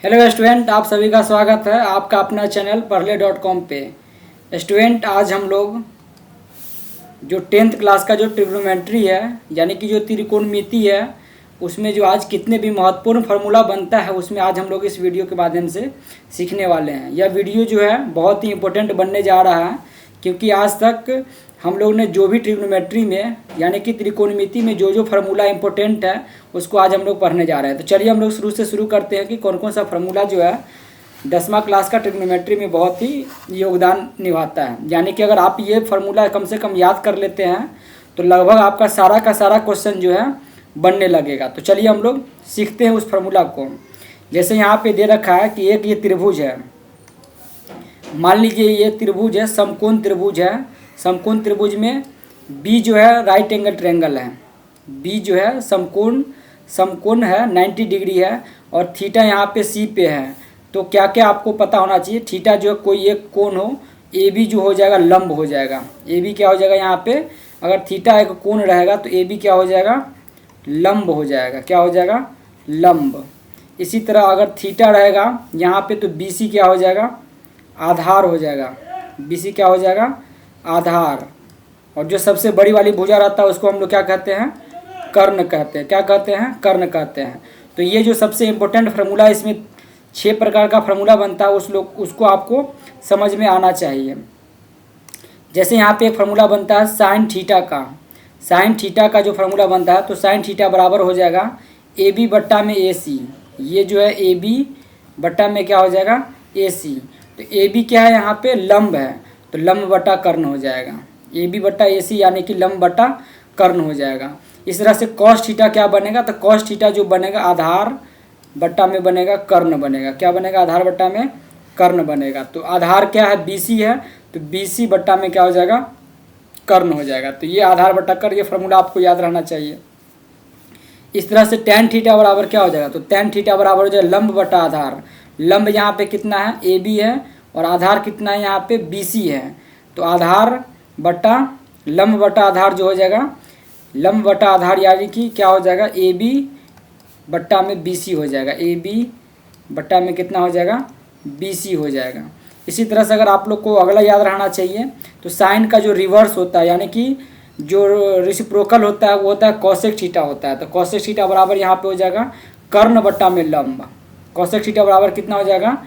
Hello student, आप सभी का स्वागत है आपका अपना चैनल पढ़ले.com पे। स्टूडेंट, आज हम लोग जो 10th क्लास का जो ट्रिग्नोमेट्री है यानी कि जो त्रिकोणमिति है उसमें जो आज कितने भी महत्वपूर्ण फार्मूला बनता है उसमें आज हम लोग इस वीडियो के माध्यम से सीखने वाले हैं। यह वीडियो जो है बहुत ही इम्पोर्टेंट बनने जा रहा है क्योंकि आज तक हम लोग ने जो भी ट्रिग्नोमेट्री में यानी कि त्रिकोणमिति में जो फार्मूला इंपॉर्टेंट है उसको आज हम लोग पढ़ने जा रहे हैं। तो चलिए हम लोग शुरू करते हैं कि कौन कौन सा फार्मूला जो है 10वां क्लास का ट्रिग्नोमेट्री में बहुत ही योगदान निभाता है। यानी कि अगर आप ये फार्मूला कम से कम याद कर लेते हैं तो लगभग आपका सारा का सारा क्वेश्चन जो है बनने लगेगा। तो चलिए हम लोग सीखते हैं उस फार्मूला को। जैसे यहाँ पे दे रखा है कि एक ये त्रिभुज है, मान लीजिए ये त्रिभुज है, समकोण त्रिभुज है। समकोण त्रिभुज में बी जो है राइट एंगल ट्रायंगल है, बी जो है समकोण है 90 डिग्री है और थीटा यहाँ पे सी पे है। तो क्या क्या आपको पता होना चाहिए, थीटा जो है कोई एक कोण हो, ए बी जो हो जाएगा लंब हो जाएगा। ए बी क्या हो जाएगा, यहाँ पे अगर थीटा एक कोण रहेगा तो ए बी क्या हो जाएगा, लंब हो जाएगा। क्या हो जाएगा, लंब। इसी तरह अगर थीटा रहेगा यहाँ पे तो बी सी क्या हो जाएगा, आधार हो जाएगा। बी सी क्या हो जाएगा, आधार। और जो सबसे बड़ी वाली भुजा रहता है उसको हम लोग क्या कहते हैं, कर्ण कहते हैं। क्या कहते हैं, कर्ण कहते हैं। तो ये जो सबसे इम्पोर्टेंट फार्मूला, इसमें 6 प्रकार का फार्मूला बनता है, उसको आपको समझ में आना चाहिए। जैसे यहाँ पे एक फार्मूला बनता है साइन थीटा का। साइन थीटा का जो फार्मूला बनता है तो साइन थीटा बराबर हो जाएगा ए बी बट्टा में ए सी। ये जो है ए बी बट्टा में क्या हो जाएगा, ए सी। तो ए बी क्या है, यहाँ पे लंब है तो लंब बटा कर्ण हो जाएगा। ए बी बट्टा ए सी यानी कि लंब बटा कर्ण हो जाएगा। इस तरह से कॉस थीटा क्या बनेगा, तो कॉस थीटा जो बनेगा आधार बट्टा में बनेगा कर्ण बनेगा। क्या बनेगा, आधार बट्टा में कर्ण बनेगा। तो आधार क्या है, बी सी है, तो बी सी बट्टा में क्या हो जाएगा, कर्ण हो जाएगा। तो ये आधार बट्टा कर्ण, ये फार्मूला आपको याद रहना चाहिए। इस तरह से tan थीटा बराबर क्या हो जाएगा, तो tan थीटा बराबर हो जाएगा लंब बटा आधार। लंब यहाँ पे कितना है, ए बी है, और आधार कितना है यहाँ पे, बी सी है। तो आधार बटा लंब बटा आधार जो हो जाएगा, लंब बटा आधार यानी कि क्या हो जाएगा, ए बी बट्टा में बी सी हो जाएगा। ए बी बट्टा में कितना हो जाएगा, बी सी हो जाएगा। इसी तरह से अगर आप लोग को अगला याद रहना चाहिए तो साइन का जो रिवर्स होता है यानी कि जो रेसिप्रोकल होता है वो होता है कॉसेक थीटा होता है। तो कॉसेक थीटा बराबर यहाँ पे हो जाएगा कर्ण बट्टा में लंब। कॉसेक थीटा बराबर कितना हो जाएगा,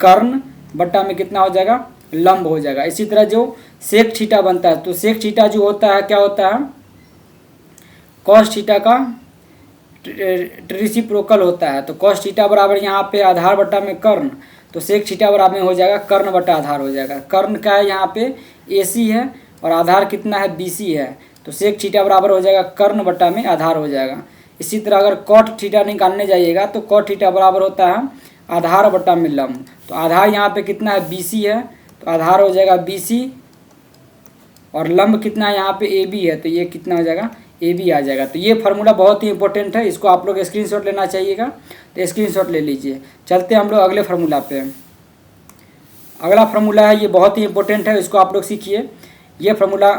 कर्ण बट्टा में कितना हो जाएगा, लंब हो जाएगा। इसी तरह जो सेक थीटा बनता है तो सेक थीटा जो होता है क्या होता है, कॉस थीटा का रेसिप्रोकल होता है। तो कॉस थीटा बराबर यहाँ पे आधार बट्टा में कर्ण, तो सेक थीटा बराबर में हो जाएगा कर्ण बट्टा आधार हो जाएगा। कर्ण का है यहाँ पे ए सी है और आधार कितना है, बी सी है। तो सेक थीटा बराबर हो जाएगा कर्ण बट्टा में आधार हो जाएगा। इसी तरह अगर कॉट थीटा निकालने जाइएगा तो कॉट थीटा बराबर होता है आधार बट्टा में लंब। तो आधार यहाँ पे कितना है, बी सी है, तो आधार हो जाएगा बी सी, और लंब कितना है यहाँ पे ए बी है, तो ये कितना हो जाएगा, ए बी आ जाएगा। तो ये फार्मूला बहुत ही इंपॉर्टेंट है, इसको आप लोग स्क्रीनशॉट लेना चाहिएगा, तो स्क्रीनशॉट ले लीजिए। चलते हैं हम लोग अगले फार्मूला पे। अगला फार्मूला है, ये बहुत ही इंपॉर्टेंट है, इसको आप लोग सीखिए। ये फार्मूला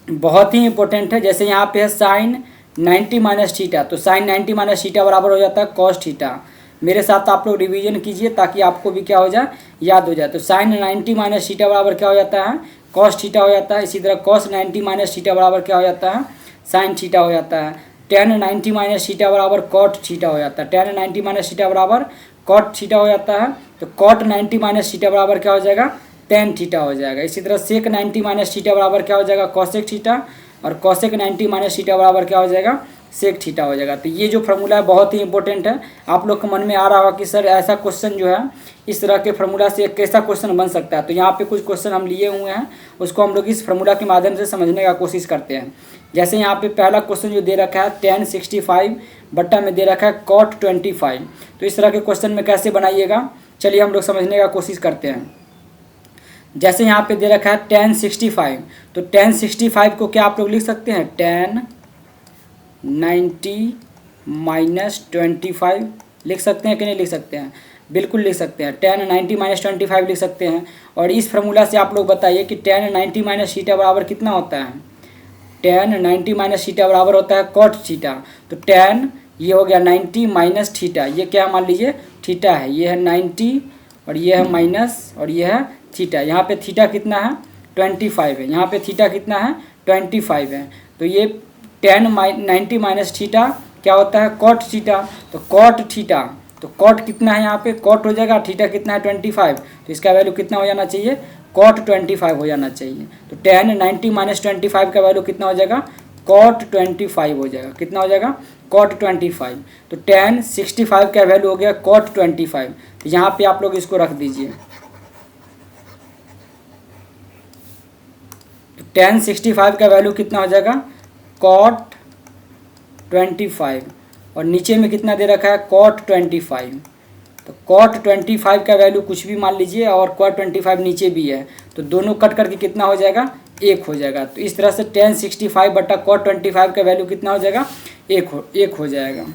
बहुत ही इंपॉर्टेंट है। जैसे यहाँ पे है साइन 90 माइनस थीटा, तो साइन 90 माइनस थीटा बराबर हो जाता है कॉस थीटा। मेरे साथ आप लोग रिवीजन कीजिए ताकि आपको भी क्या हो जाए, याद हो जाए। तो साइन 90 माइनस थीटा बराबर क्या हो जाता है, कॉस थीटा हो जाता है। इसी तरह कॉस 90 माइनस थीटा बराबर क्या हो जाता है, साइन थीटा हो जाता है। tan 90 माइनस थीटा बराबर कॉट थीटा हो जाता है। tan 90 माइनस थीटा बराबर कॉट थीटा हो जाता है। तो कॉट 90 माइनस थीटा बराबर क्या हो जाएगा, tan थीटा हो जाएगा। इसी तरह सेक 90 माइनस थीटा बराबर क्या हो जाएगा, कॉसेक थीटा, और कॉसेक 90 माइनस थीटा बराबर क्या हो जाएगा, सेक थीटा हो जाएगा। तो ये जो फार्मूला है बहुत ही इंपॉर्टेंट है। आप लोग के मन में आ रहा होगा कि सर ऐसा क्वेश्चन जो है इस तरह के फार्मूला से कैसा क्वेश्चन बन सकता है। तो यहाँ पे कुछ क्वेश्चन हम लिए हुए हैं, उसको हम लोग इस फार्मूला के माध्यम से समझने का कोशिश करते हैं। जैसे यहाँ पे पहला क्वेश्चन जो दे रखा है tan 65 बट्टा में दे रखा है cot 25। तो इस तरह के क्वेश्चन में कैसे बनाइएगा, चलिए हम लोग समझने का कोशिश करते हैं। जैसे यहाँ पे दे रखा है tan 65, तो tan 65 को क्या आप लोग लिख सकते हैं, tan 90 माइनस 25 लिख सकते हैं कि नहीं लिख सकते हैं, बिल्कुल लिख सकते हैं। tan 90 माइनस 25 लिख सकते हैं। और इस फार्मूला से आप लोग बताइए कि tan 90 माइनस थीटा बराबर कितना होता है, tan 90 माइनस थीटा बराबर होता है कॉट थीटा। तो tan ये हो गया 90 माइनस थीटा, ये क्या मान लीजिए थीटा है, ये है 90 और ये है माइनस और ये है थीटा। यहाँ पे थीटा कितना है 25 है, यहाँ पे थीटा कितना है 25 है। तो ये 90 माइनस थीटा क्या होता है कॉट थीटा। तो कॉट थीटा, तो कॉट कितना है यहाँ पे कॉट हो जाएगा, थीटा कितना है 25, तो इसका वैल्यू कितना हो जाना चाहिए कॉट 25 हो जाना चाहिए। तो tan 90 माइनस 25 का वैल्यू कितना हो जाएगा कॉट 25 हो जाएगा, कितना हो जाएगा कॉट 25। तो tan 65 का वैल्यू हो गया कॉट 25। तो यहाँ पे आप लोग इसको रख दीजिए। तो tan 65 का वैल्यू कितना हो जाएगा कॉट 25 और नीचे में कितना दे रखा है कॉट 25। तो कॉट 25 का वैल्यू कुछ भी मान लीजिए और कॉट 25 नीचे भी है, तो दोनों कट करके कितना हो जाएगा 1 हो जाएगा। तो इस तरह से tan 65 बटा कॉट 25 का वैल्यू कितना हो जाएगा 1 हो जाएगा।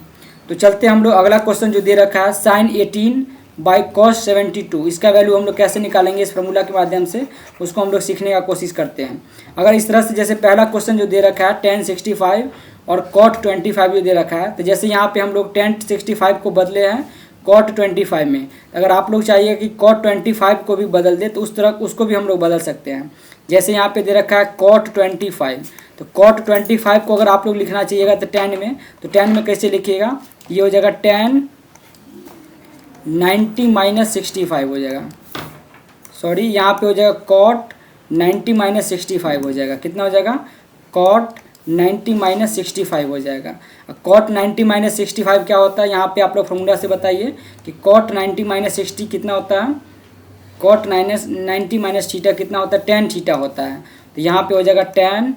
तो चलते हम लोग अगला क्वेश्चन जो दे रखा है sin 18 बाई कॉस 72, इसका वैल्यू हम लोग कैसे निकालेंगे इस फॉर्मूला के माध्यम से, उसको हम लोग सीखने का कोशिश करते हैं। अगर इस तरह से जैसे पहला क्वेश्चन जो दे रखा है tan 65 और कॉट 25 जो दे रखा है, तो जैसे यहाँ पे हम लोग tan 65 को बदले हैं कॉट 25 में, अगर आप लोग चाहिए कि कॉट 25 को भी बदल दे तो उस तरह उसको भी हम लोग बदल सकते हैं। जैसे यहाँ पे दे रखा है कॉट 25, तो कॉट 25 को अगर आप लोग लिखना चाहिएगा तो tan में, तो tan में कैसे लिखिएगा, ये हो जाएगा tan 90 माइनस 65 हो जाएगा, सॉरी यहाँ पे हो जाएगा कॉट 90 माइनस 65 हो जाएगा, कितना हो जाएगा कॉट 90 माइनस 65 हो जाएगा। कॉट 90 माइनस 65 क्या होता है, यहाँ पे आप लोग फॉर्मूला से बताइए कि कॉट 90 माइनस 60 कितना होता है, कॉट 90 माइनस थीटा कितना होता है tan थीटा होता है। तो यहाँ पे हो जाएगा tan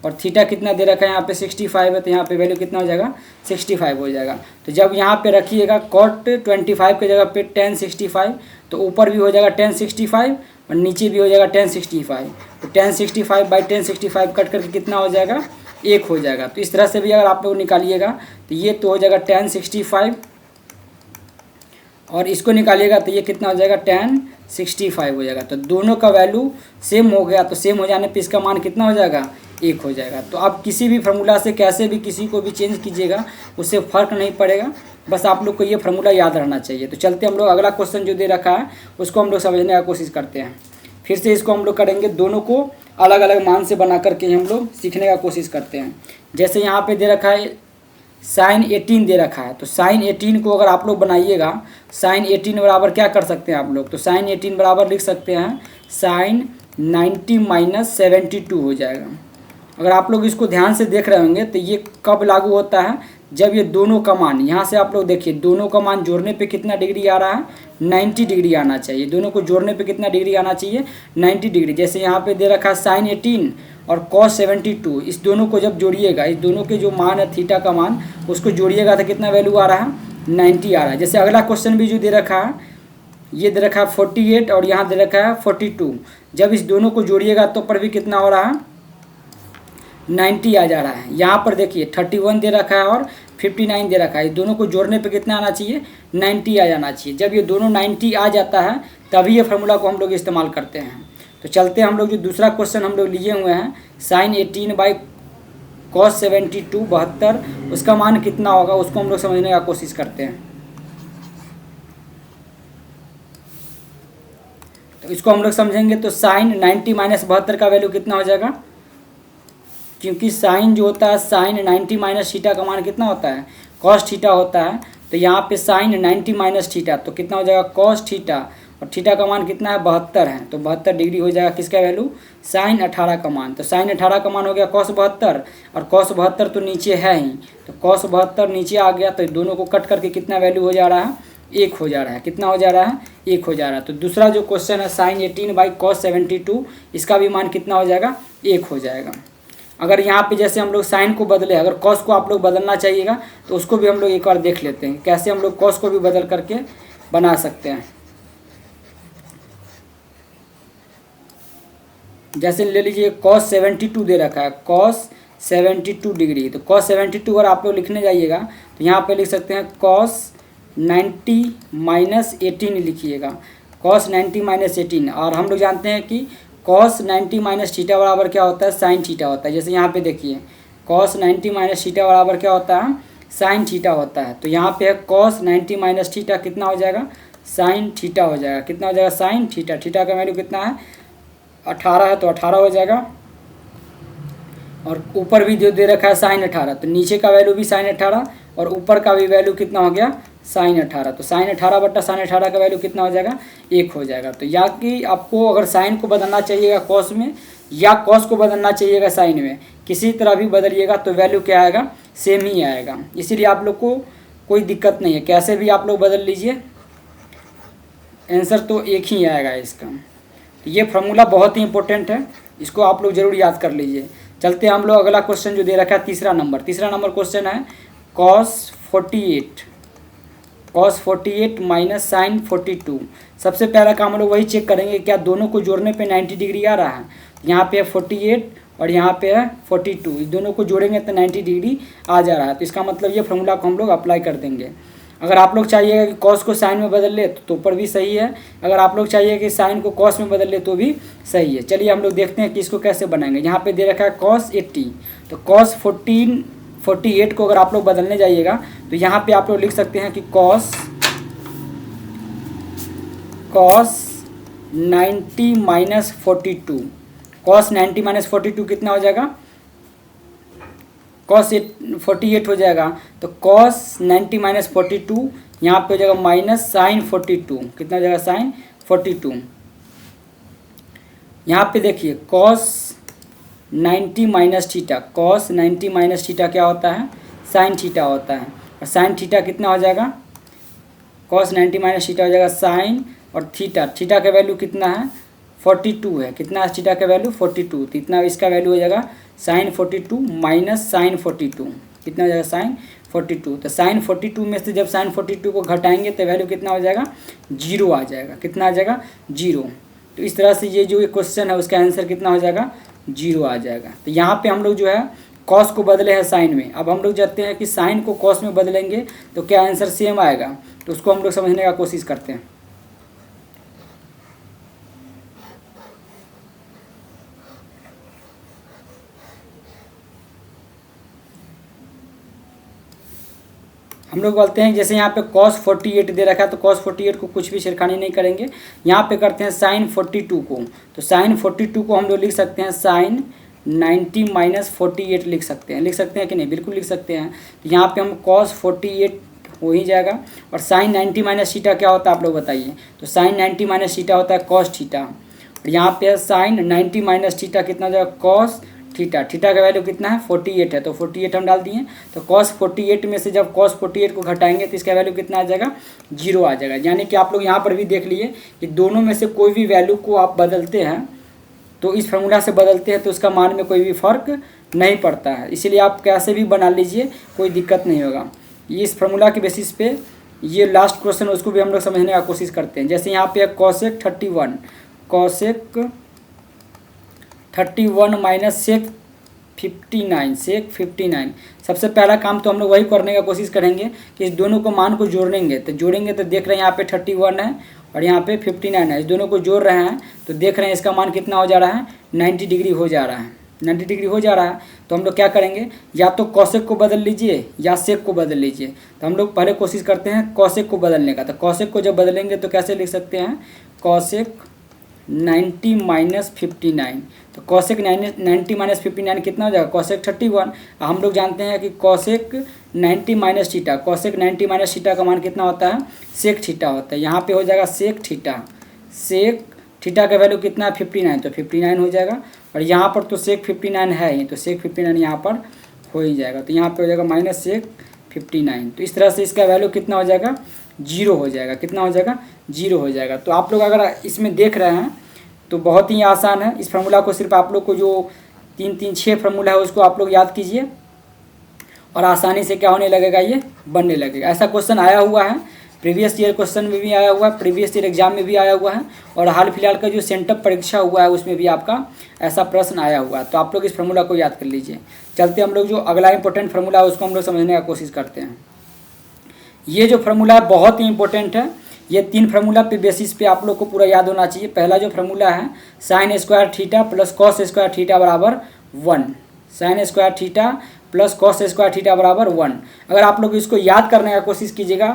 और थीटा कितना दे रखा है यहाँ पे 65 है, तो यहाँ पे वैल्यू कितना हो जाएगा 65 हो जाएगा। तो जब यहाँ पे रखिएगा कॉट 25 की जगह पे tan 65, तो ऊपर भी हो जाएगा tan 65 और नीचे भी हो जाएगा tan 65। तो tan 65 बाई tan 65 कट करके कितना हो जाएगा 1 हो जाएगा। तो इस तरह से भी अगर आप लोग निकालिएगा तो ये तो हो जाएगा tan 65 और इसको निकालिएगा तो ये कितना हो जाएगा tan 65 हो जाएगा। तो दोनों का वैल्यू सेम हो गया, तो सेम हो जाने पे इसका मान कितना हो जाएगा 1 हो जाएगा। तो आप किसी भी फार्मूला से कैसे भी किसी को भी चेंज कीजिएगा उससे फ़र्क नहीं पड़ेगा, बस आप लोग को ये फार्मूला याद रहना चाहिए। तो चलते हम लोग अगला क्वेश्चन जो दे रखा है उसको हम लोग समझने का कोशिश करते हैं। फिर से इसको हम लोग करेंगे, दोनों को अलग अलग मान से बना करके हम लोग सीखने का कोशिश करते हैं। जैसे यहाँ पे दे रखा है sin 18 दे रखा है, तो sin 18 को अगर आप लोग बनाइएगा sin 18 बराबर क्या कर सकते हैं आप लोग, तो sin 18 बराबर लिख सकते हैं sin 90 माइनस 72 हो जाएगा। अगर आप लोग इसको ध्यान से देख रहे होंगे तो ये कब लागू होता है, जब ये दोनों का मान, यहाँ से आप लोग देखिए दोनों का मान जोड़ने पे कितना डिग्री आ रहा है 90 डिग्री आना चाहिए। दोनों को जोड़ने पे कितना डिग्री आना चाहिए 90 डिग्री। जैसे यहाँ पे दे रखा है sin 18 और cos 72, इस दोनों को जब जोड़िएगा, इस दोनों के जो मान है थीटा का मान उसको जोड़िएगा तो कितना वैल्यू आ रहा है 90 आ रहा है। जैसे अगला क्वेश्चन भी जो दे रखा है, ये दे रखा है 48 और यहाँ दे रखा है 42, जब इस दोनों को जोड़िएगा तो पर भी कितना हो रहा है 90 आ जा रहा है। यहाँ पर देखिए 31 दे रखा है और 59 दे रखा है, इस दोनों को जोड़ने पे कितना आना चाहिए 90 आ जाना चाहिए। जब ये दोनों 90 आ जाता है तभी ये फार्मूला को हम लोग इस्तेमाल करते हैं। तो चलते हैं हम लोग जो दूसरा क्वेश्चन हम लोग लिए हुए हैं sin 18 बाई cos 72 72, उसका मान कितना होगा उसको हम लोग समझने का कोशिश करते हैं। तो इसको हम लोग समझेंगे तो sin 90 माइनस 72 का वैल्यू कितना हो जाएगा, क्योंकि साइन जो होता है साइन 90 माइनस थीटा का मान कितना होता है कॉस थीटा होता है। तो यहाँ पे साइन 90 माइनस थीटा तो कितना हो जाएगा कॉस थीटा, और थीटा का मान कितना है 72 है, तो 72 डिग्री हो जाएगा किसका वैल्यू साइन 18 का मान। तो साइन 18 का मान हो गया cos 72 और cos 72 तो नीचे है ही, तो cos 72 नीचे आ गया, तो दोनों को कट करके कितना वैल्यू हो जा रहा है 1 हो जा रहा है। कितना हो जा रहा है 1 हो जा रहा है। तो दूसरा जो क्वेश्चन है sin 18 बाई cos 72, इसका भी मान कितना हो जाएगा 1 हो जाएगा। अगर यहाँ पे जैसे हम लोग साइन को बदले, अगर कॉस को आप लोग बदलना चाहिएगा तो उसको भी हम लोग एक बार देख लेते हैं कैसे हम लोग कॉस को भी बदल करके बना सकते हैं। जैसे ले लीजिए cos 72 दे रखा है cos 72 डिग्री, तो cos 72 अगर आप लोग लिखने जाइएगा तो यहाँ पे लिख सकते हैं cos 90 माइनस 18 लिखिएगा, cos 90 माइनस 18। और हम लोग जानते हैं कि cos 90 माइनस थीटा बराबर क्या होता है साइन थीटा होता है। जैसे यहाँ पे देखिए cos 90 माइनस थीटा बराबर क्या होता है साइन थीटा होता है। तो यहाँ पे है कॉस 90 माइनस थीटा कितना हो जाएगा, साइन थीटा हो जाएगा। कितना हो जाएगा, साइन थीटा। थीटा का वैल्यू कितना है, 18 है तो 18 हो जाएगा। और ऊपर भी जो दे रखा है साइन 18, तो नीचे का वैल्यू भी साइन 18 और ऊपर का भी वैल्यू कितना हो गया, साइन 18। तो साइन 18 बट्टा साइन 18 का वैल्यू कितना हो जाएगा, 1 हो जाएगा। तो या कि आपको अगर साइन को बदलना चाहिएगा कॉस में या कॉस को बदलना चाहिएगा साइन में, किसी तरह भी बदलिएगा तो वैल्यू क्या आएगा, सेम ही आएगा। इसीलिए आप लोग को कोई दिक्कत नहीं है, कैसे भी आप लोग बदल लीजिए, आंसर तो एक ही आएगा इसका। ये फार्मूला बहुत ही इंपॉर्टेंट है, इसको आप लोग जरूर याद कर लीजिए। चलते हैं हम लोग अगला क्वेश्चन जो दे रखा है तीसरा नंबर क्वेश्चन है cos 48 माइनस साइन 42। सबसे पहला काम हम लोग वही चेक करेंगे क्या दोनों को जोड़ने पे 90 डिग्री आ रहा है। यहाँ पे है 48 और यहाँ पे है 42, इस दोनों को जोड़ेंगे तो 90 डिग्री आ जा रहा है। तो इसका मतलब ये फार्मूला को हम लोग अप्लाई कर देंगे। अगर आप लोग चाहिएगा कि कॉस को साइन में बदल ले तो ऊपर भी सही है, अगर आप लोग चाहिए कि साइन को कॉस में बदल ले तो भी सही है। चलिए हम लोग देखते हैं कि इसको कैसे बनाएंगे। यहाँ पे दे रखा है cos 80, तो cos 48 को अगर आप लोग बदलने जाइएगा तो यहाँ पे आप लोग लिख सकते हैं कि cos 90 माइनस 42, cos 90 माइनस 42 कितना हो जाएगा, cos 48 हो जाएगा। तो cos 90 माइनस 42 यहाँ पे हो जाएगा माइनस साइन 42, कितना हो जाएगा, साइन 42। यहाँ पे देखिए cos 90 minus theta, cos 90 minus theta क्या होता है, साइन थीटा होता है। और साइन थीटा कितना हो जाएगा, cos 90 माइनस थीटा हो जाएगा साइन, और थीटा का वैल्यू कितना है, 42 है। कितना है थीटा का वैल्यू, 42। तो इतना इसका वैल्यू हो जाएगा साइन 42 माइनस साइन 42, कितना हो जाएगा, साइन 42। तो साइन 42 में से जब साइन 42 को घटाएंगे तो वैल्यू कितना हो जाएगा, 0 आ जाएगा। कितना आ जाएगा, 0। तो इस तरह से ये जो क्वेश्चन है उसका आंसर कितना हो जाएगा, 0 आ जाएगा। तो यहाँ पे हम लोग जो है कॉस को बदले हैं साइन में। अब हम लोग चाहते हैं कि साइन को कॉस में बदलेंगे तो क्या आंसर सेम आएगा, तो उसको हम लोग समझने का कोशिश करते हैं। हम लोग बोलते हैं जैसे यहाँ पे cos 48 दे रखा है तो cos 48 को कुछ भी छेड़खानी नहीं करेंगे, यहाँ पे करते हैं साइन 42 को। तो साइन 42 को हम लोग लिख सकते हैं साइन 90 माइनस 48 लिख सकते हैं कि नहीं, बिल्कुल लिख सकते हैं। तो यहाँ पे हम cos 48 हो ही जाएगा। और साइन 90 माइनस थीटा क्या होता है आप लोग बताइए, तो साइन 90 माइनस थीटा होता है cos थीटा। और यहाँ पे है साइन 90 माइनस थीटा कितना हो जाएगा, cos थीटा। थीटा का वैल्यू कितना है, 48 है, तो 48 हम डाल दिए। तो cos 48 में से जब cos 48 को घटाएंगे तो इसका वैल्यू कितना आ जाएगा, 0 आ जाएगा। यानी कि आप लोग यहाँ पर भी देख लिए कि दोनों में से कोई भी वैल्यू को आप बदलते हैं तो इस फार्मूला से बदलते हैं तो उसका मान में कोई भी फ़र्क नहीं पड़ता है। इसीलिए आप कैसे भी बना लीजिए, कोई दिक्कत नहीं होगा। ये इस फार्मूला के बेसिस पे ये लास्ट क्वेश्चन उसको भी हम लोग समझने का कोशिश करते हैं। जैसे यहाँ पे है cosec 31 माइनस सेक 59। सबसे पहला काम तो हम लोग वही करने का कोशिश करेंगे कि इस दोनों को मान को जोड़ेंगे तो देख रहे हैं यहाँ पे 31 है और यहाँ पे 59 है। इस दोनों को जोड़ रहे हैं तो देख रहे हैं इसका मान कितना हो जा रहा है, 90 डिग्री हो जा रहा है। 90 डिग्री हो जा रहा है तो हम लोग क्या करेंगे, या तो कॉसेक को बदल लीजिए या सेक को बदल लीजिए। तो हम लोग पहले कोशिश करते हैं कॉसेक को बदलने का। तो कॉसेक को जब बदलेंगे तो कैसे लिख सकते हैं, कॉसेक 90 माइनस 59। तो कॉसेक 90 माइनस 59 कितना हो जाएगा, कॉसेक 31। हम लोग जानते हैं कि cosec 90 minus theta, cosec 90 minus theta का मान कितना होता है, सेक थीटा होता है। यहाँ पे हो जाएगा सेक थीटा का वैल्यू कितना है, 59, तो 59 हो जाएगा। और यहाँ पर तो सेक 59 है ही, तो सेक 59 यहाँ पर हो ही जाएगा। तो यहाँ पे हो जाएगा माइनस सेक 59। तो इस तरह से इसका वैल्यू कितना हो जाएगा, 0 हो जाएगा। कितना हो जाएगा, 0 हो जाएगा। तो आप लोग अगर इसमें देख रहे हैं तो बहुत ही आसान है। इस फार्मूला को सिर्फ आप लोग को जो 6 फार्मूला है उसको आप लोग याद कीजिए और आसानी से क्या होने लगेगा, ये बनने लगेगा। ऐसा क्वेश्चन आया हुआ है, प्रीवियस ईयर क्वेश्चन में भी आया हुआ है, प्रीवियस ईयर एग्जाम में भी आया हुआ है, और हाल फिलहाल का जो सेंटअप परीक्षा हुआ है उसमें भी आपका ऐसा प्रश्न आया हुआ है। तो आप लोग इस फार्मूला को याद कर लीजिए। चलते हम लोग जो अगला इंपॉर्टेंट फार्मूला है उसको हम लोग समझने का कोशिश करते हैं। ये जो फार्मूला है बहुत ही इंपॉर्टेंट है। ये 3 फार्मूला पे बेसिस पे आप लोग को पूरा याद होना चाहिए। पहला जो फार्मूला है sine square theta plus cos square theta बराबर 1, sign square theta plus cos square theta बराबर 1। अगर आप लोग इसको याद करने का कोशिश कीजिएगा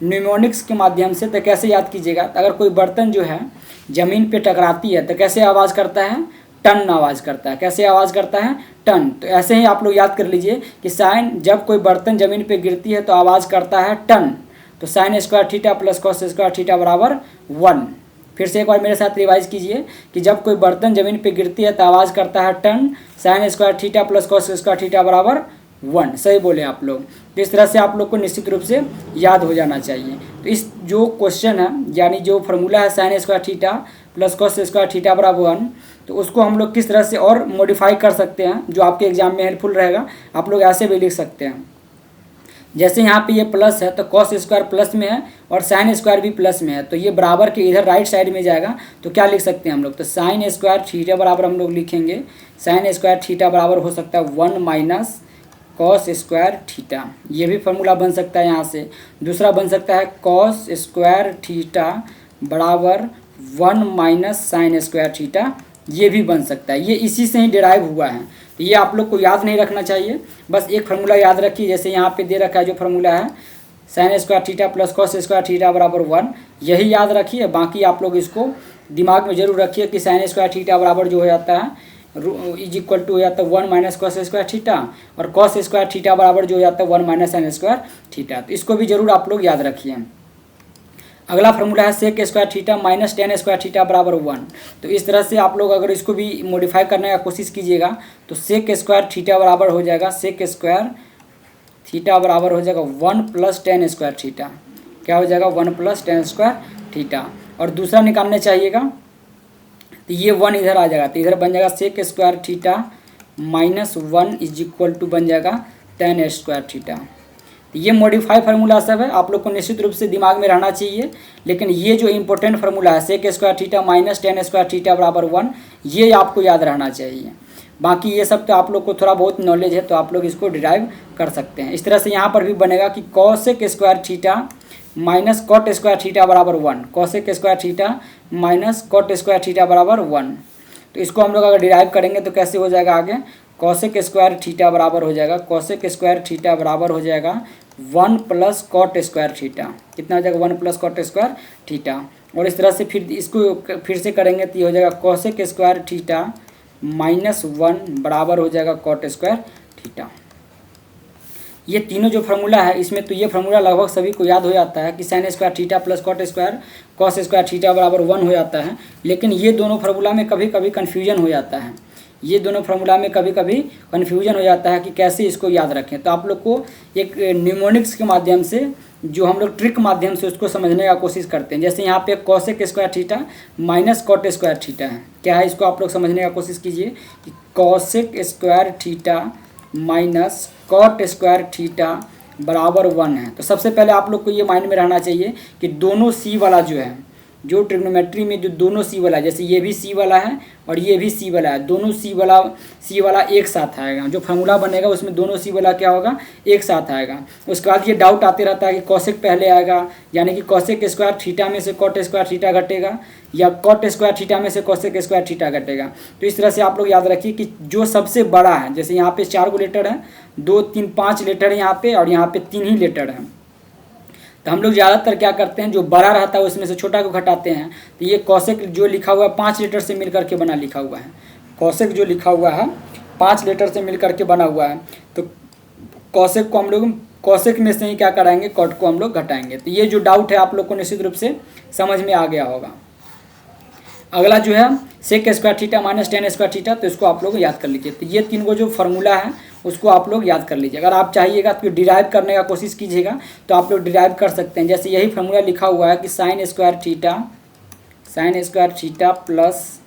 न्यूमोनिक्स के माध्यम से तो कैसे याद कीजिएगा, अगर कोई बर्तन जो है ज़मीन पे टकराती है तो कैसे आवाज़ करता है, टन आवाज़ करता है। कैसे आवाज़ करता है, टन। तो ऐसे ही आप लोग याद कर लीजिए कि साइन जब कोई बर्तन ज़मीन पे गिरती है तो आवाज़ करता है टन। तो sign square theta plus cos square theta बराबर 1। फिर से एक बार मेरे साथ रिवाइज कीजिए कि जब कोई बर्तन ज़मीन पे गिरती है तो आवाज़ करता है टन, sine square theta plus cos square theta बराबर 1। सही बोले आप लोग। तो इस तरह से आप लोग को निश्चित रूप से याद हो जाना चाहिए। तो इस जो क्वेश्चन है यानी जो फार्मूला है sine square theta plus cos square theta बराबर 1, तो उसको हम लोग किस तरह से और मॉडिफाई कर सकते हैं जो आपके एग्जाम में हेल्पफुल रहेगा। आप लोग ऐसे भी लिख सकते हैं, जैसे यहाँ पे ये प्लस है तो कॉस स्क्वायर प्लस में है और साइन स्क्वायर भी प्लस में है, तो ये बराबर के इधर राइट साइड में जाएगा। तो क्या लिख सकते हैं हम लोग, तो साइन स्क्वायर थीटा बराबर हम लोग लिखेंगे साइन स्क्वायर थीटा बराबर हो सकता है 1 माइनस कॉस स्क्वायर थीटा। ये भी फार्मूला बन सकता है यहाँ से। दूसरा बन सकता है कॉस स्क्वायर थीटा बराबर 1 माइनस साइन स्क्वायर थीटा, ये भी बन सकता है। ये इसी से ही डिराइव हुआ है, तो ये आप लोग को याद नहीं रखना चाहिए। बस एक फार्मूला याद रखिए, जैसे यहाँ पे दे रखा है जो फार्मूला है sine square theta plus cos square theta बराबर 1, यही याद रखिए। बाकी आप लोग इसको दिमाग में जरूर रखिए कि साइन स्क्वायर थीटा बराबर जो हो जाता है इज इक्वल टू हो जाता है 1 माइनस कॉस स्क्वायर थीटा, और कॉस स्क्वायर थीटा बराबर जो हो जाता है 1 माइनस साइन स्क्वायर थीटा। तो इसको भी जरूर आप लोग याद रखिए। अगला फार्मूला है sec square theta minus tan square theta बराबर 1। तो इस तरह से आप लोग अगर इसको भी मॉडिफाई करने का कोशिश कीजिएगा तो सेक स्क्वायर थीटा बराबर हो जाएगा सेक स्क्वायर थीटा बराबर हो जाएगा 1 प्लस टेन स्क्वायर थीटा। क्या हो जाएगा, 1 प्लस टेन स्क्वायर थीटा। और दूसरा निकालने चाहिएगा तो ये 1 इधर आ जाएगा, तो इधर बन जाएगा sec square theta minus 1 is equal to बन जाएगा टेन स्क्वायर थीटा। तो ये मॉडिफाई फार्मूला सब है, आप लोग को निश्चित रूप से दिमाग में रहना चाहिए। लेकिन ये जो इंपॉर्टेंट फार्मूला है sec square theta minus tan square theta बराबर 1, ये आपको याद रहना चाहिए। बाकी ये सब तो आप लोग को थोड़ा बहुत नॉलेज है तो आप लोग इसको डिराइव कर सकते हैं। इस तरह से यहाँ पर भी बनेगा कि cosec square theta minus cot square theta बराबर 1, cosec square theta minus cot square theta बराबर 1। तो इसको हम लोग अगर डिराइव करेंगे तो कैसे हो जाएगा आगे, कॉसेक स्क्वायर थीटा बराबर हो जाएगा कॉसेक स्क्वायर थीटा बराबर हो जाएगा 1 प्लस कॉट स्क्वायर थीटा। कितना हो जाएगा, 1 प्लस कॉट स्क्वायर थीटा। और इस तरह से फिर इसको फिर से करेंगे तो ये हो जाएगा कॉसेक स्क्वायर थीटा माइनस 1 बराबर हो जाएगा कॉट स्क्वायर थीटा। ये तीनों जो फार्मूला है इसमें तो ये फार्मूला लगभग सभी को याद हो जाता है कि sine square theta plus cot square cos square theta बराबर 1 हो जाता है। लेकिन ये दोनों फार्मूला में कभी कभी कन्फ्यूजन हो जाता है, ये दोनों फार्मूला में कभी कभी कन्फ्यूजन हो जाता है कि कैसे इसको याद रखें। तो आप लोग को एक न्यूमोनिक्स के माध्यम से जो हम लोग ट्रिक माध्यम से उसको समझने का कोशिश करते हैं। जैसे यहाँ पे cosec square theta minus cot square theta है, क्या है इसको आप लोग समझने का कोशिश कीजिए कि cosec square theta minus cot square theta बराबर 1 है। तो सबसे पहले आप लोग को ये माइंड में रहना चाहिए कि दोनों सी वाला जो है, जो ट्रिग्नोमेट्री में जो दोनों सी वाला, जैसे ये भी सी वाला है और ये भी सी वाला है, दोनों सी वाला एक साथ आएगा। जो फार्मूला बनेगा उसमें दोनों सी वाला क्या होगा, एक साथ आएगा। उसके बाद ये डाउट आते रहता है कि कॉसेक पहले आएगा, यानी कि कॉसेक स्क्वायर थीटा में से कॉट स्क्वायर थीटा घटेगा या कॉट स्क्वायर थीटा में से कॉसेक स्क्वायर थीटा घटेगा। तो इस तरह से आप लोग याद रखिए कि जो सबसे बड़ा है, जैसे यहाँ पे 4 गो लेटर है, 2 3 5 लेटर है यहाँ पे और यहाँ पे 3 ही लेटर है। तो हम लोग ज़्यादातर क्या करते हैं, जो बड़ा रहता है उसमें से छोटा को घटाते हैं। तो ये कॉसेक जो लिखा हुआ है 5 लेटर से मिल करके बना लिखा हुआ है, कॉसेक जो लिखा हुआ है 5 लेटर से मिल करके बना हुआ है। तो कॉसेक को हम लोग कॉसेक में से ही क्या कराएंगे, कॉट को हम लोग घटाएंगे। तो ये जो डाउट है आप लोग को निश्चित रूप से समझ में आ गया होगा। अगला जो है sec square theta minus tan square theta, तो इसको आप लोग याद कर लीजिए। तो ये 3 गो जो फार्मूला है उसको आप लोग याद कर लीजिए। अगर आप चाहिएगा तो डिराइव करने का कोशिश कीजिएगा तो आप लोग डिराइव कर सकते हैं। जैसे यही फार्मूला लिखा हुआ है कि sine square theta plus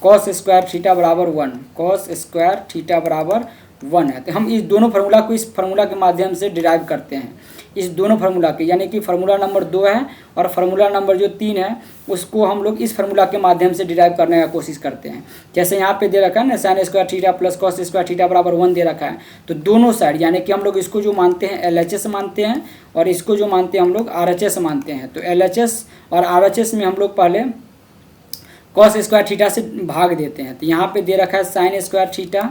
cos square theta बराबर 1, कॉस स्क्वायर थीटा बराबर 1 है। तो हम इस दोनों फार्मूला को इस फार्मूला के माध्यम से डिराइव करते हैं, इस दोनों फार्मूला के, यानी कि फार्मूला नंबर 2 है और फार्मूला नंबर जो 3 है उसको हम लोग इस फार्मूला के माध्यम से डिराइव करने का कोशिश करते हैं। जैसे यहाँ पे दे रखा है ना sign square theta plus cos square theta बराबर 1 दे रखा है। तो दोनों साइड यानी कि हम लोग इसको जो मानते हैं LHS मानते हैं और इसको जो मानते हैं हम लोग RHS मानते हैं। तो LHS और RHS में हम लोग पहले कॉस स्क्वायर थीटा से भाग देते हैं। तो यहाँ पे दे रखा है साइन स्क्वायर थीटा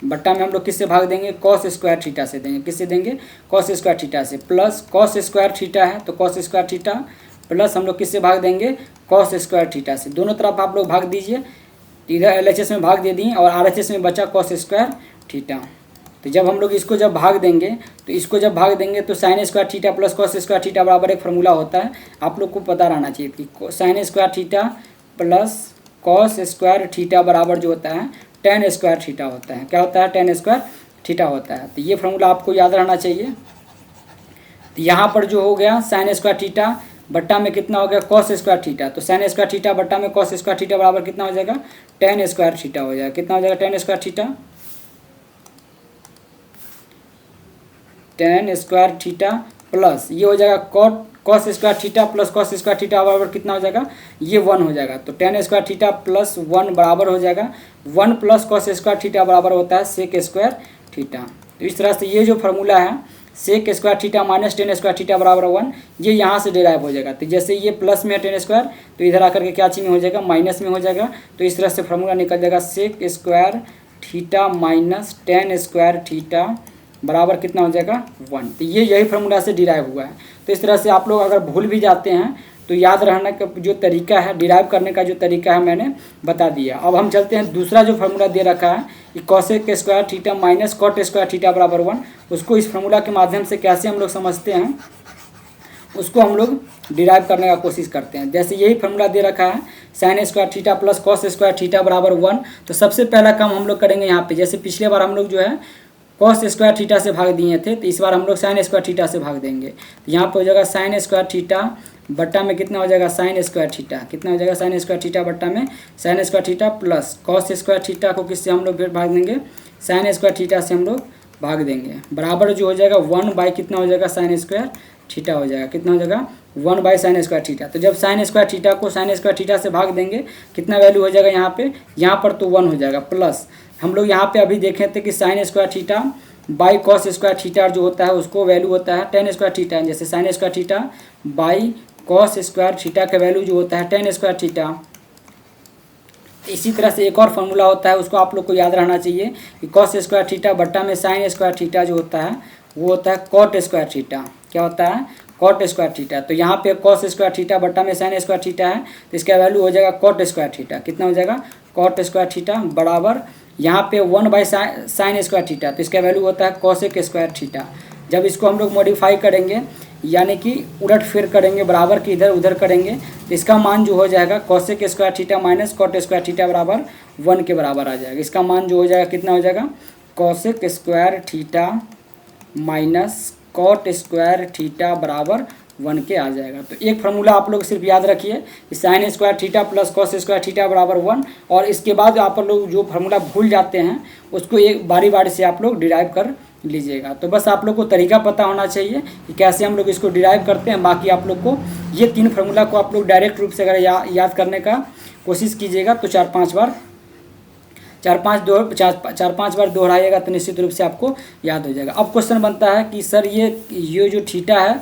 बट्टा में हम लोग किससे भाग देंगे, कॉस स्क्वायर थीटा से देंगे। किससे देंगे, कॉस स्क्वायर थीटा से, प्लस कॉस स्क्वायर थीटा है तो कॉस स्क्वायर थीटा प्लस हम लोग किससे भाग देंगे, कॉस स्क्वायर थीटा से। दोनों तरफ आप लोग भाग दीजिए, इधर LHS में भाग दे दिए और RHS में बचा कॉस स्क्वायर थीटा। तो जब हम लोग इसको जब भाग देंगे तो इसको जब भाग देंगे तो sign square theta plus cos square theta बराबर एक फार्मूला होता है, आप लोग को पता रहना चाहिए कि sine square theta plus cos square theta बराबर जो होता है टेन स्क्वायर थीटा होता है। क्या होता है, टेन स्क्वायर थीटा होता है। तो ये फार्मूला आपको याद रहना चाहिए। तो यहाँ पर जो हो गया साइन स्क्वायर थीटा बट्टा में कितना हो गया, कॉस स्क्वायर थीटा। तो साइन स्क्वायर थीटा बट्टा में कॉस स्क्वायर थीटा बराबर कितना हो जाएगा, टेन स्क्वायर थीटा हो जाएगा। कितना हो जाएगा, ten square theta, ten square theta plus ये हो जाएगा cos square theta plus cos square theta बराबर कितना हो जाएगा, ये 1 हो जाएगा। तो टेन स्क्वायर थीटा प्लस 1 बराबर हो जाएगा 1 प्लस कॉस स्क्वायर थीटा बराबर होता है सेक स्क्वायर थीटा। तो इस तरह से ये जो फार्मूला है sec square theta minus tan square theta बराबर 1, ये यहाँ से डिराइव हो जाएगा। तो जैसे ये प्लस में है टेन स्क्वायर तो इधर आकर के क्या चीज़ में हो जाएगा, माइनस में हो जाएगा। तो इस तरह से फार्मूला निकल जाएगा sec square theta minus tan square theta बराबर कितना हो जाएगा, 1। तो ये यही फार्मूला से डिराइव हुआ है। तो इस तरह से आप लोग अगर भूल भी जाते हैं तो याद रहने का जो तरीका है, डिराइव करने का जो तरीका है मैंने बता दिया। अब हम चलते हैं दूसरा जो फार्मूला दे रखा है कि cosec square theta minus cot square theta बराबर 1, उसको इस फार्मूला के माध्यम से कैसे हम लोग समझते हैं उसको हम लोग डिराइव करने का कोशिश करते हैं। जैसे यही फार्मूला दे रखा है sine square theta plus cos square theta बराबर 1, तो सबसे पहला काम हम लोग करेंगे यहाँ पे, जैसे पिछले बार हम लोग जो है कॉस स्क्वायर थीटा से भाग दिए थे, तो इस बार हम लोग साइन स्क्वायर थीटा से भाग देंगे। तो यहाँ पर हो जाएगा साइन स्क्वायर थीटा बट्टा में कितना हो जाएगा, साइन स्क्वायर थीटा। कितना हो जाएगा, साइन स्क्वायर थीटा बट्टा में sign square theta plus cos square theta को किससे हम लोग फिर भाग देंगे, साइन स्क्वायर थीटा से हम लोग भाग देंगे। बराबर जो हो जाएगा 1 बाई कितना हो जाएगा, साइन स्क्वायर थीटा हो जाएगा। कितना हो जाएगा, 1 बाई साइन स्क्वायर थीटा। तो जब साइन स्क्वायर थीटा को साइन स्क्वायर थीटा से भाग देंगे कितना वैल्यू हो जाएगा यहाँ पर तो 1 हो जाएगा। प्लस हम लोग यहाँ पे अभी देखे थे कि sine square theta by cos square theta जो होता है उसको वैल्यू होता है टेन स्क्वायर थीटा। जैसे sign square theta by cos square theta का वैल्यू जो होता है टेन स्क्वायर थीटा। इसी तरह से एक और फार्मूला होता है, उसको आप लोग को याद रहना चाहिए कि कॉस स्क्वायर थीटा बट्टा में साइन स्क्वायर थीटा जो होता है वो होता है कॉट स्क्वायर थीटा। क्या होता है, कॉट स्क्वायर थीटा। तो यहाँ पे कॉस स्क्वायर थीटा बट्टा में साइन स्क्वायर थीटा है तो इसका वैल्यू हो जाएगा कॉट स्क्वायर थीटा। कितना हो जाएगा, कॉट स्क्वायर थीटा बराबर यहाँ पे 1 बाई साइन स्क्वायर थीटा, तो इसका वैल्यू होता है कॉसेक स्क्वायर थीटा। जब इसको हम लोग मॉडिफाई करेंगे यानी कि उलट फेर करेंगे, बराबर के इधर उधर करेंगे, तो इसका मान जो हो जाएगा cosec square theta minus cot square theta बराबर 1 के बराबर आ जाएगा। इसका मान जो हो जाएगा कितना हो जाएगा, cosec square theta minus cot square theta बराबर 1 के आ जाएगा। तो एक फार्मूला आप लोग सिर्फ याद रखिए कि sine square theta plus cos square theta बराबर 1, और इसके बाद आप लोग जो फार्मूला भूल जाते हैं उसको एक बारी बारी से आप लोग डिराइव कर लीजिएगा। तो बस आप लोग को तरीका पता होना चाहिए कि कैसे हम लोग इसको डिराइव करते हैं। बाकी आप लोग को ये 3 फार्मूला को आप लोग डायरेक्ट रूप से अगर याद करने का कोशिश कीजिएगा तो 4-5 बार दोहराइएगा तो निश्चित रूप से आपको याद हो जाएगा। अब क्वेश्चन बनता है कि सर ये जो थीटा है,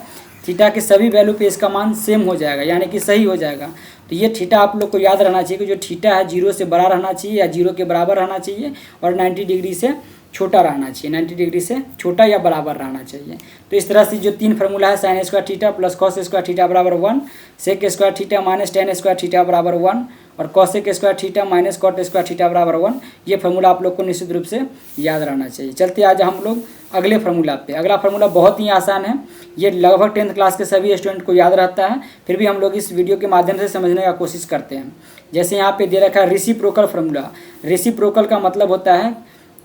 थीटा के सभी वैल्यू पे इसका मान सेम हो जाएगा यानी कि सही हो जाएगा। तो ये थीटा आप लोग को याद रहना चाहिए कि जो थीटा है 0 से बड़ा रहना चाहिए या 0 के बराबर रहना चाहिए और 90 डिग्री से छोटा रहना चाहिए, 90 डिग्री से छोटा या बराबर रहना चाहिए। तो इस तरह से जो 3 फार्मूला है sine square theta plus cos square theta बराबर 1, sec square theta minus tan square theta बराबर 1 और cosec square theta minus cot square theta बराबर 1, ये फार्मूला आप लोग को निश्चित रूप से याद रहना चाहिए। चलते आज हम लोग अगले फार्मूला पे। अगला फार्मूला बहुत ही आसान है, ये लगभग 10th क्लास के सभी स्टूडेंट को याद रहता है, फिर भी हम लोग इस वीडियो के माध्यम से समझने का कोशिश करते हैं। जैसे यहाँ पे दे रखा है रेसिप्रोकल फार्मूला। रेसिप्रोकल का मतलब होता है,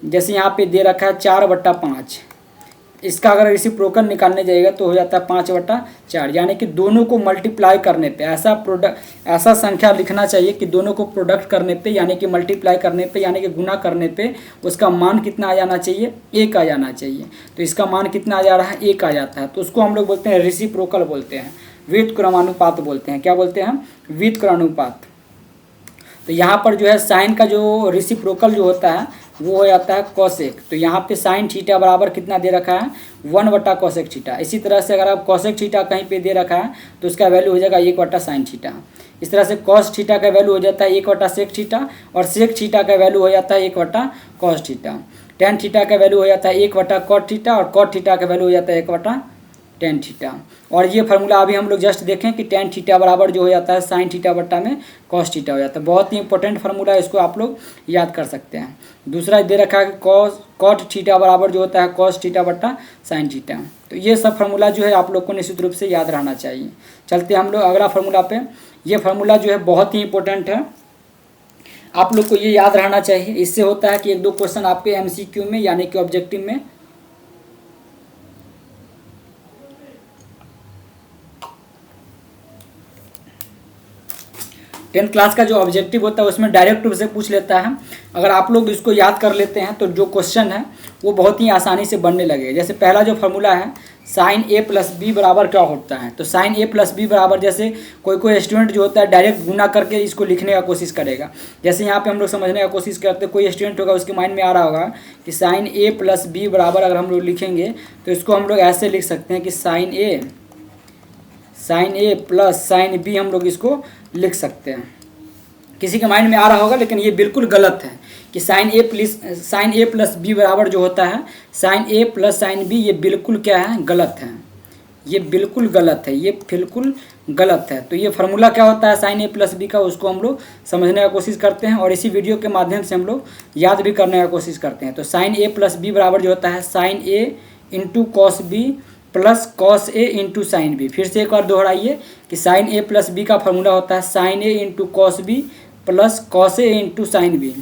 जैसे यहाँ पे दे रखा है 4/5, इसका अगर रेसिप्रोकल निकालने जाएगा तो हो जाता है 5/4, यानी कि दोनों को मल्टीप्लाई करने पे ऐसा संख्या लिखना चाहिए कि दोनों को प्रोडक्ट करने पे यानी कि मल्टीप्लाई करने पे यानी कि गुना करने पे उसका मान कितना आ जाना चाहिए, 1 आ जाना चाहिए। तो इसका मान कितना आ जा रहा है, 1 आ जाता है। तो उसको हम लोग बोलते हैं रेसिप्रोकल बोलते हैं, व्युत्क्रमानुपात बोलते हैं। क्या बोलते हैं, व्युत्क्रमानुपात। तो यहाँ पर जो है साइन का जो रेसिप्रोकल जो होता है वो हो जाता है कॉसेक। तो यहाँ पे साइन थीटा बराबर कितना दे रखा है, 1/कॉसेक थीटा। इसी तरह से अगर आप कॉसेक थीटा कहीं पे दे रखा है तो उसका वैल्यू हो जाएगा 1/साइन थीटा। इस तरह से कॉस थीटा का वैल्यू हो जाता है 1/सेक थीटा और सेक थीटा का वैल्यू हो जाता है 1/कॉस थीटा। टेन थीटा का वैल्यू हो जाता है 1/cot थीटा और cot थीटा का वैल्यू हो जाता है 1/tan थीटा। और ये फार्मूला अभी हम लोग जस्ट देखें कि tan थीटा बराबर जो हो जाता है sin थीटा बट्टा में cos थीटा हो जाता है। बहुत ही इंपॉर्टेंट फार्मूला है, इसको आप लोग याद कर सकते हैं। दूसरा दे रखा है कि cot थीटा बराबर जो होता है cos थीटा बट्टा sin थीटा। तो ये सब फार्मूला जो है आप लोग को निश्चित रूप से याद रहना चाहिए। चलते हम लोग अगला फार्मूला पे। ये फार्मूला जो है बहुत ही इंपॉर्टेंट है, आप लोग को ये याद रहना चाहिए। इससे होता है कि 1-2 क्वेश्चन आपके MCQ में यानी कि ऑब्जेक्टिव में टेंथ क्लास का जो ऑब्जेक्टिव होता है उसमें डायरेक्ट रूप से पूछ लेता है। अगर आप लोग इसको याद कर लेते हैं तो जो क्वेश्चन है वो बहुत ही आसानी से बनने लगे। जैसे पहला जो फार्मूला है sin a प्लस बी बराबर क्या होता है, तो sin a प्लस बी बराबर जैसे कोई स्टूडेंट जो होता है डायरेक्ट गुना करके इसको लिखने का कोशिश करेगा। जैसे यहाँ पे हम लोग समझने का कोशिश करते हैं, कोई स्टूडेंट होगा उसके माइंड में आ रहा होगा कि sin a प्लस बी बराबर अगर हम लोग लिखेंगे तो इसको हम लोग ऐसे लिख सकते हैं कि sin a plus sin b हम लोग इसको लिख सकते हैं। किसी के माइंड में आ रहा होगा, लेकिन ये बिल्कुल गलत है कि sin a प्लस बी बराबर जो होता है sin a plus sin b, ये बिल्कुल क्या है, गलत है। ये बिल्कुल गलत है, ये बिल्कुल गलत है। तो ये फार्मूला क्या होता है sin a प्लस बी का, उसको हम लोग समझने का कोशिश करते हैं और इसी वीडियो के माध्यम से हम लोग याद भी करने का कोशिश करते हैं। तो sin a प्लस बी बराबर जो होता है sin a into cos B plus cos A into sine B. फिर से एक बार दोहराइए कि साइन ए प्लस बी का फार्मूला होता है sine A into cos B plus cos A into sine B.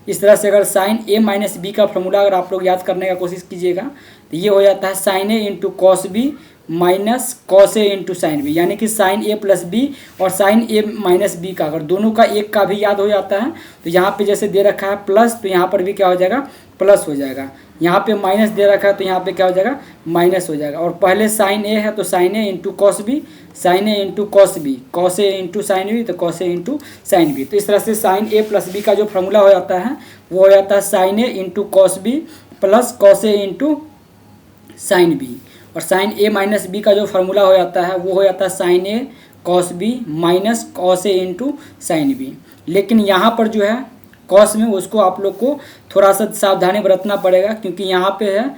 इस तरह से अगर साइन ए माइनस बी का फार्मूला अगर आप लोग याद करने का कोशिश कीजिएगा तो ये हो जाता है sine A into cos B minus cos A into sine B, यानी कि साइन ए प्लस बी और साइन ए माइनस बी का अगर दोनों का एक का भी याद हो जाता है तो यहाँ पे जैसे दे रखा है प्लस, तो यहाँ पर भी क्या हो जाएगा, प्लस हो जाएगा। यहाँ पे माइनस दे रखा है तो यहाँ पे क्या हो जाएगा, माइनस हो जाएगा। और पहले साइन ए है तो sign A into cos B, sign A into cos B, cos A into sine B, तो cos A into sine B. तो इस तरह से साइन ए प्लस बी का जो फार्मूला हो जाता है वो हो जाता है sine A into cos B plus cos A into sine B. और साइन ए माइनस बी का जो फार्मूला हो जाता है वो हो जाता है sine A cos B minus cos A into sine B. लेकिन यहाँ पर जो है कॉस में उसको आप लोग को थोड़ा सा सावधानी बरतना पड़ेगा, क्योंकि यहाँ पे है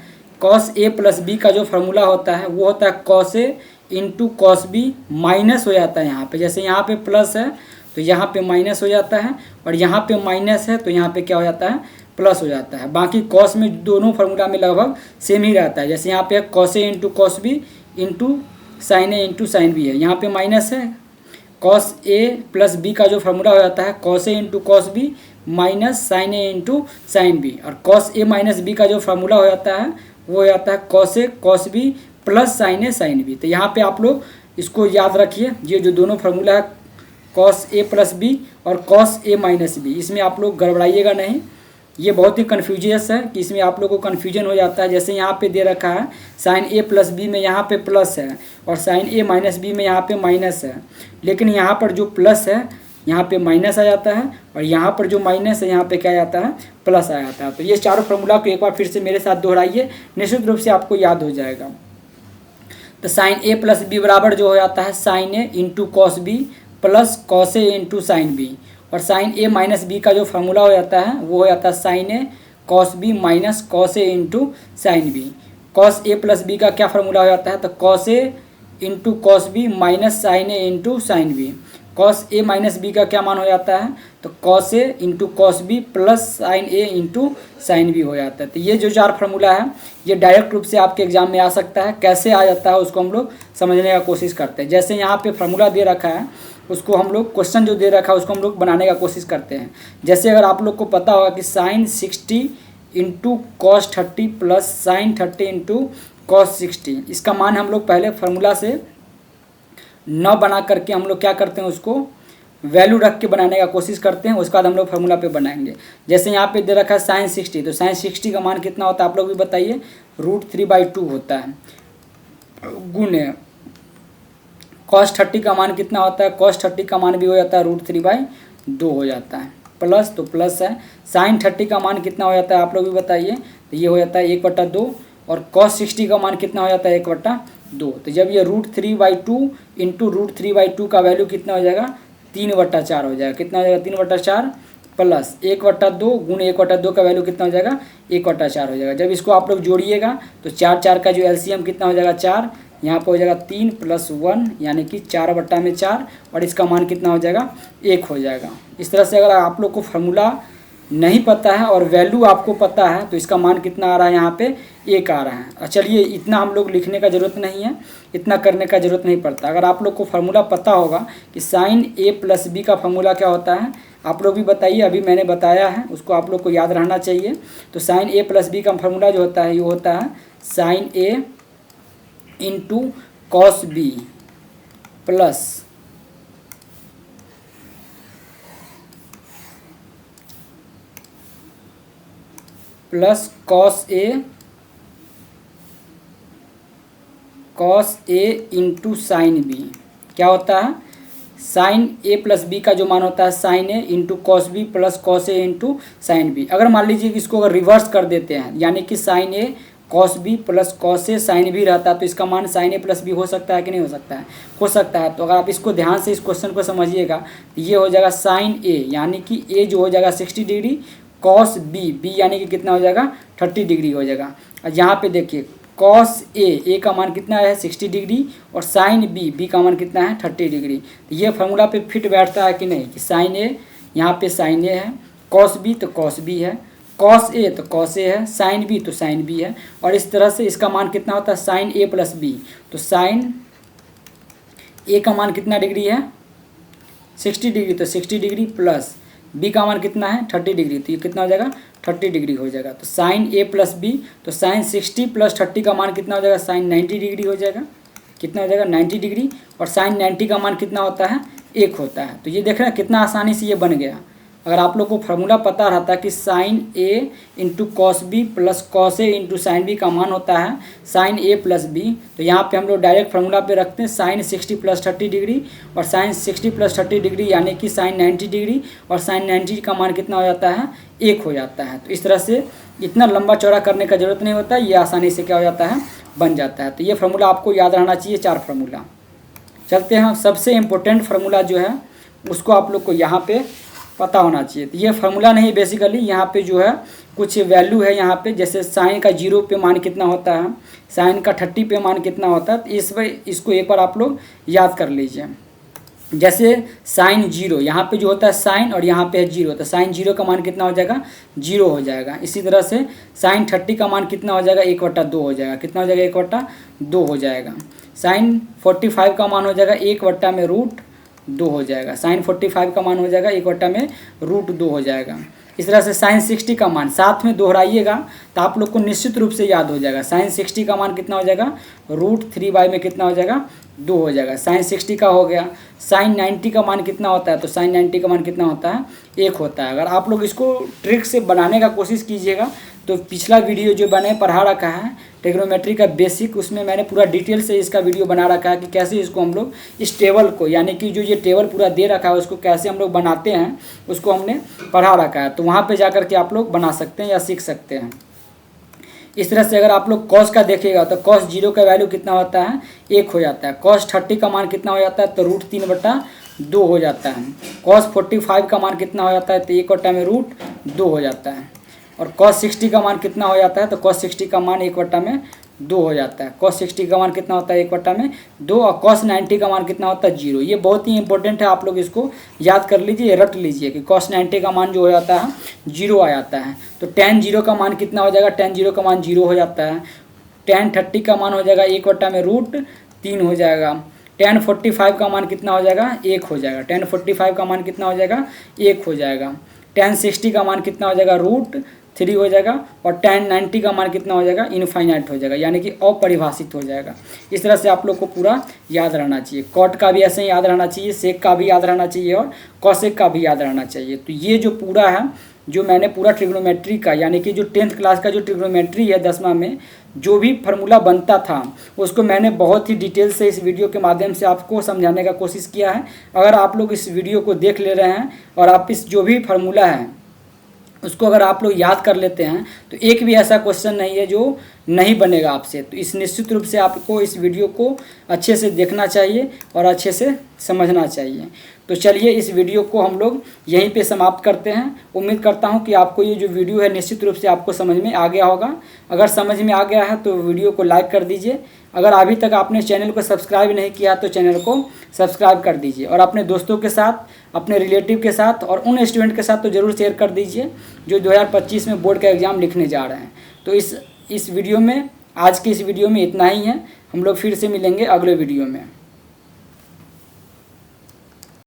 कॉस ए प्लस बी का जो फार्मूला होता है वो होता है cos A into cos B minus हो जाता है यहाँ पे। जैसे यहाँ पे प्लस है तो यहाँ पे माइनस हो जाता है, और यहाँ पे माइनस है तो यहाँ पे क्या हो जाता है, प्लस हो जाता है। बाकी कॉस में दोनों फार्मूला में लगभग सेम ही रहता है। जैसे यहाँ पे cos A into cos B into sine A into sine B है, यहाँ पे माइनस है। कॉस ए प्लस बी का जो फार्मूला हो जाता है cos A into cos B minus sine A into sine B, और कॉस ए माइनस बी का जो फार्मूला हो जाता है वो हो जाता है कॉस ए कॉस बी प्लस साइन ए साइन बी। तो यहाँ पे आप लोग इसको याद रखिए, ये जो दोनों फार्मूला है कॉस ए प्लस बी और कॉस ए माइनस बी, इसमें आप लोग गड़बड़ाइएगा नहीं। ये बहुत ही कन्फ्यूजियस है कि इसमें आप लोग को कन्फ्यूजन हो जाता है। जैसे यहाँ पे दे रखा है साइन ए प्लस बी में यहाँ पे प्लस है और साइन ए माइनस बी में यहाँ पे माइनस है, लेकिन यहाँ पर जो प्लस है यहाँ पे माइनस आ जाता है, और यहाँ पर जो माइनस है यहाँ पे क्या आ जाता है, प्लस आ जाता है। तो ये चारों फार्मूला को एक बार फिर से मेरे साथ दोहराइए, निश्चित रूप से आपको याद हो जाएगा। तो साइन ए प्लस बी बराबर जो हो जाता है sine A into cos B plus cos A into sine B, और साइन ए माइनस बी का जो फार्मूला हो जाता है वो हो जाता है sine A cos B minus cos A into sine B. Cos A plus B का क्या फार्मूला हो जाता है, तो cos A into cos B minus sine A into sine B. Cos A minus B का क्या मान हो जाता है, तो cos A into cos B plus sine A into sine B हो जाता है। तो ये जो चार फार्मूला है ये डायरेक्ट रूप से आपके एग्जाम में आ सकता है। कैसे आ जाता है उसको हम लोग समझने का कोशिश करते हैं। जैसे यहाँ पे फार्मूला दे रखा है उसको हम लोग क्वेश्चन जो दे रखा है उसको हम लोग बनाने का कोशिश करते हैं। जैसे अगर आप लोग को पता होगा कि sine 60 into cos 30 plus sine 30 into cos 60, इसका मान हम लोग पहले फार्मूला से न बना करके हम लोग क्या करते हैं, उसको वैल्यू रख के बनाने का कोशिश करते हैं। उसके बाद हम लोग फार्मूला पे बनाएंगे। जैसे यहाँ पे दे रखा है साइन 60, तो साइन 60 का मान कितना होता है आप लोग भी बताइए, √3/2 होता है, गुणे कॉस 30 का मान कितना होता है, कॉस 30 का मान भी हो जाता है √3/2 हो जाता है, प्लस तो प्लस है। साइन 30 का मान कितना हो जाता है आप लोग भी बताइए, तो ये हो जाता है 1/2, और कॉस 60 का मान कितना हो जाता है 1/2। तो जब ये √3/2 इंटू √3/2 का वैल्यू कितना हो जाएगा, 3/4 हो जाएगा। कितना हो जाएगा, 3/4, प्लस 1/2 गुण 1/2 का वैल्यू कितना हो जाएगा 1/4 हो जाएगा। जब इसको आप लोग जोड़िएगा तो 4 का जो एलसीएम कितना हो जाएगा 4, यहाँ पर हो जाएगा 3 + 1 यानी कि 4/4 और इसका मान कितना हो जाएगा 1 हो जाएगा। इस तरह से अगर आप लोग को फार्मूला नहीं पता है और वैल्यू आपको पता है तो इसका मान कितना आ रहा है यहाँ पे 1 आ रहा है। चलिए इतना हम लोग लिखने का ज़रूरत नहीं है, इतना करने का ज़रूरत नहीं पड़ता। अगर आप लोग को फार्मूला पता होगा कि sin a + b का फार्मूला क्या होता है, आप लोग भी बताइए। अभी मैंने बताया है, उसको आप लोग को याद रहना चाहिए। तो sin a + b का फार्मूला जो होता है ये होता है sin a × cos b plus cos a × sin b। क्या होता है sin a + b का जो मान होता है sin a × cos b plus cos a × sin b। अगर मान लीजिए कि इसको अगर रिवर्स कर देते हैं यानी कि sin a cos b plus cos a sin b रहता है तो इसका मान sin a + b हो सकता है कि नहीं हो सकता है, हो सकता है। तो अगर आप इसको ध्यान से इस क्वेश्चन को समझिएगा तो ये हो जाएगा sin a यानी कि a जो हो जाएगा 60 डिग्री, cos b यानी कि कितना हो जाएगा 30 डिग्री हो जाएगा। और यहाँ पे देखिए cos a का मान कितना है 60 डिग्री और sin b का मान कितना है 30 डिग्री। तो ये फार्मूला पे फिट बैठता है कि नहीं कि sin a यहाँ पे sin a है, cos b तो cos b है, cos a तो cos a है, sin b तो sin b है। और इस तरह से इसका मान कितना होता है sin a + b। तो sin a का मान कितना डिग्री है 60 डिग्री, तो 60 डिग्री प्लस b का मान कितना है 30 डिग्री, तो ये कितना हो जाएगा 30 डिग्री हो जाएगा। तो sin a + b तो sin 60 + 30 का मान कितना हो जाएगा sin 90 डिग्री हो जाएगा। कितना हो जाएगा 90 डिग्री और sin 90 का मान कितना होता है 1 होता है। तो ये देख रहे हैं कितना आसानी से ये बन गया। अगर आप लोग को फार्मूला पता रहता कि sin a × cos b plus cos a × sin b का मान होता है sin a + b, तो यहाँ पे हम लोग डायरेक्ट फार्मूला पे रखते हैं sin 60 + 30 डिग्री और sin 60 + 30 डिग्री यानी कि sin 90 डिग्री और sin 90 का मान कितना हो जाता है 1 हो जाता है। तो इस तरह से इतना लंबा चौड़ा करने का ज़रूरत नहीं होता, ये आसानी से क्या हो जाता है बन जाता है। तो ये फार्मूला आपको याद रहना चाहिए, 4 फार्मूला। चलते हैं सबसे इम्पोर्टेंट फार्मूला जो है उसको आप लोग को यहाँ पे पता होना चाहिए। तो ये फार्मूला नहीं, बेसिकली यहाँ पे जो है कुछ वैल्यू है यहाँ पे, जैसे साइन का 0 पे मान कितना होता है, साइन का 30 पे मान कितना होता है। तो इसको एक बार आप लोग याद कर लीजिए। जैसे साइन 0 यहाँ पे जो होता है साइन और यहाँ पे है 0, तो साइन 0 का मान कितना हो जाएगा 0 हो जाएगा। इसी तरह से साइन 30 का मान कितना हो जाएगा 1/2 हो जाएगा। कितना हो जाएगा 1/2 हो जाएगा। साइन 45 का मान हो जाएगा 1/√2 हो जाएगा। साइन 45 का मान हो जाएगा 1/√2 हो जाएगा। इस तरह से साइन 60 का मान साथ में दोहराइएगा तो आप लोग को निश्चित रूप से याद हो जाएगा। साइन 60 का मान कितना हो जाएगा √3 में कितना हो जाएगा 2 हो जाएगा। साइन 60 का हो गया। साइन 90 का मान कितना होता है, तो साइन 90 का मान कितना होता है 1 होता है। अगर आप लोग इसको ट्रिक से बनाने का कोशिश कीजिएगा तो पिछला वीडियो जो मैंने पढ़ा रखा है ट्रिग्नोमेट्री का बेसिक, उसमें मैंने पूरा डिटेल से इसका वीडियो बना रखा है कि कैसे इसको हम लोग इस टेबल को, यानी कि जो ये टेबल पूरा दे रखा है उसको कैसे हम लोग बनाते हैं उसको हमने पढ़ा रखा है। तो वहाँ पे जा कर के आप लोग बना सकते हैं या सीख सकते हैं। इस तरह से अगर आप लोग कॉस का देखिएगा तो कॉस 0 का वैल्यू कितना होता है 1 हो जाता है। कॉस 30 का मान कितना हो जाता है तो √3/2 हो जाता है। कॉस 45 का मान कितना हो जाता है तो 1/√2 हो जाता है। और cos 60 का मान कितना हो जाता है तो cos 60 का मान 1/2 हो जाता है। cos 60 का मान कितना होता है 1/2 और cos 90 का मान कितना होता है 0। ये बहुत ही इंपॉर्टेंट है, आप लोग इसको याद कर लीजिए, रट लीजिए कि cos 90 का मान जो हो जाता है 0 आ जाता है। तो tan 0 का मान कितना हो जाएगा, tan 0 का मान 0 हो जाता है। tan 30 का मान हो जाएगा 1/√3 हो जाएगा। tan 45 का मान कितना हो जाएगा 1 हो जाएगा। tan 45 का मान कितना हो जाएगा 1 हो जाएगा। tan 60 का मान कितना हो जाएगा √3 हो जाएगा। और tan 90 का मान कितना हो जाएगा इनफाइनाइट हो जाएगा, यानी कि अपरिभाषित हो जाएगा। इस तरह से आप लोग को पूरा याद रहना चाहिए। कॉट का भी ऐसे ही याद रहना चाहिए, सेक का भी याद रहना चाहिए और कॉसेक का भी याद रहना चाहिए। तो ये जो पूरा है, जो मैंने पूरा ट्रिग्नोमेट्री का, यानी कि जो 10th क्लास का जो ट्रिग्नोमेट्री है 10वां में जो भी फार्मूला बनता था उसको मैंने बहुत ही डिटेल से इस वीडियो के माध्यम से आपको समझाने का कोशिश किया है। अगर आप लोग इस वीडियो को देख ले रहे हैं और आप इस जो भी फार्मूला है उसको अगर आप लोग याद कर लेते हैं तो एक भी ऐसा क्वेश्चन नहीं है जो नहीं बनेगा आपसे। तो इस निश्चित रूप से आपको इस वीडियो को अच्छे से देखना चाहिए और अच्छे से समझना चाहिए। तो चलिए इस वीडियो को हम लोग यहीं पे समाप्त करते हैं। उम्मीद करता हूं कि आपको ये जो वीडियो है निश्चित रूप से आपको समझ में आ गया होगा। अगर समझ में आ गया है तो वीडियो को लाइक कर दीजिए। अगर अभी तक आपने चैनल को सब्सक्राइब नहीं किया तो चैनल को सब्सक्राइब कर दीजिए और अपने दोस्तों के साथ, अपने रिलेटिव के साथ और उन स्टूडेंट के साथ तो ज़रूर शेयर कर दीजिए जो 2025 में बोर्ड का एग्ज़ाम लिखने जा रहे हैं। तो इस वीडियो में, आज की इस वीडियो में इतना ही है। हम लोग फिर से मिलेंगे अगले वीडियो में।